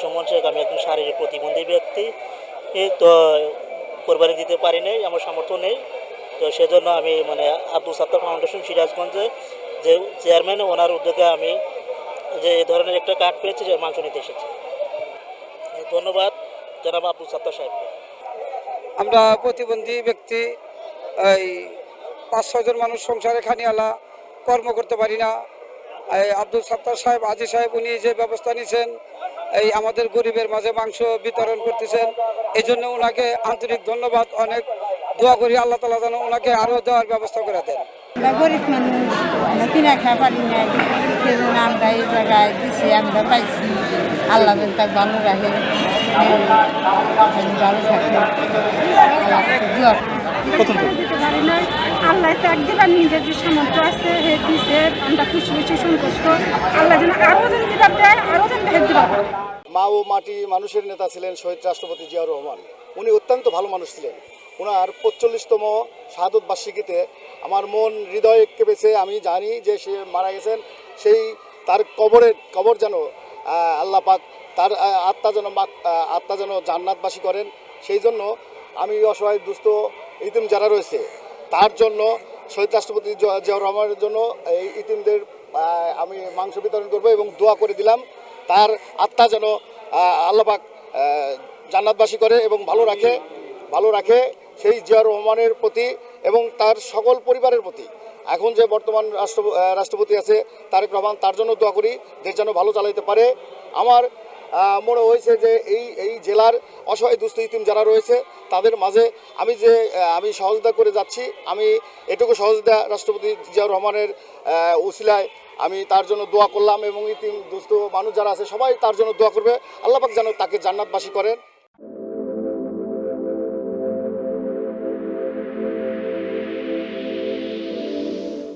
সুমন শেখ, আমি একজন শারীরিক প্রতিবন্ধী ব্যক্তি। তো কোরবানি দিতে পারি নাই, আমার সামর্থ্য নেই। তো সেজন্য আমি মানে আব্দুল সাত্তার ফাউন্ডেশন সিরাজগঞ্জে যে চেয়ারম্যান, ওনার উদ্যোগে আমি যে এই ধরনের একটা কার্ড পেয়েছি, যে মাংস নিতে এসেছি। ধন্যবাদ জনাব আব্দুল সাত্তার সাহেবকে। আমরা প্রতিবন্ধী ব্যক্তি, এই 5-6 জন মানুষ সংসারে খানিয়ালা, কর্ম করতে পারি না। এই আব্দুল সাত্তার সাহেব, আজি সাহেব, উনি যে ব্যবস্থা নিয়েছেন, এই আমাদের গরিবের মাঝে মাংস বিতরণ করতেছেন, এই জন্য ওনাকে আন্তরিক ধন্যবাদ। অনেক দোয়া করি আল্লাহ তাআলা যেন ওনাকে আরও দেওয়ার ব্যবস্থা করে দেন। আমরা গরিব মানুষ, আমরা কিনা খেয়ে পারি না, সেজন্য আমরা এই জায়গায় দিছি, আমরা পাইছি। আল্লাহ যেন তাকে ভালো রাখে, ভালো থাকে। দিতে পারি না, আল্লাহ তো একদিবার নিজের যে সামর্থ্য আছে হে দিছে, আমরা খুশি খুশি সন্তুষ্ট। আল্লাহ যেন আরও যেন দিবার দেয়, আরও যেন হেদ দিবার। মা ও মাটি মানুষের নেতা ছিলেন শহীদ রাষ্ট্রপতি জিয়াউর রহমান। উনি অত্যন্ত ভালো মানুষ ছিলেন। ওনার 45তম শাহাদত বার্ষিকীতে আমার মন হৃদয়ে কেঁপেছে। আমি জানি যে সে মারা গেছেন, সেই তার কবর যেন আল্লাহ পাক তার আত্মা যেন জান্নাতবাসী করেন। সেই জন্য আমি অসহায় দুস্থ ইতিম যারা রয়েছে তার জন্য, শহীদ রাষ্ট্রপতি জিয়াউর রহমানের জন্য এই ইতিমদের আমি মাংস বিতরণ করব এবং দোয়া করে দিলাম তার আত্মা যেন আল্লাহ পাক জান্নাতবাসী করে এবং ভালো রাখে সেই জিয়াউর রহমানের প্রতি এবং তার সকল পরিবারের প্রতি। এখন যে বর্তমান রাষ্ট্রপতি আছে তারেক রহমান, তার জন্য দোয়া করি দেশ যেন ভালো চালাইতে পারে। আমার মনে হয়েছে যে এই জেলার অসহায় দুস্থ ইতিম যারা রয়েছে তাদের মাঝে আমি সহযোগিতা করে যাচ্ছি। আমি এটুকু সহযোগিতা রাষ্ট্রপতি জিয়াউর রহমানের উসিলায় আমি তার জন্য দোয়া করলাম এবং ইতিম দুস্থ মানুষ যারা আছে সবাই তার জন্য দোয়া করবে। আল্লাহ পাক যেন তাকে জান্নাতবাসী করেন।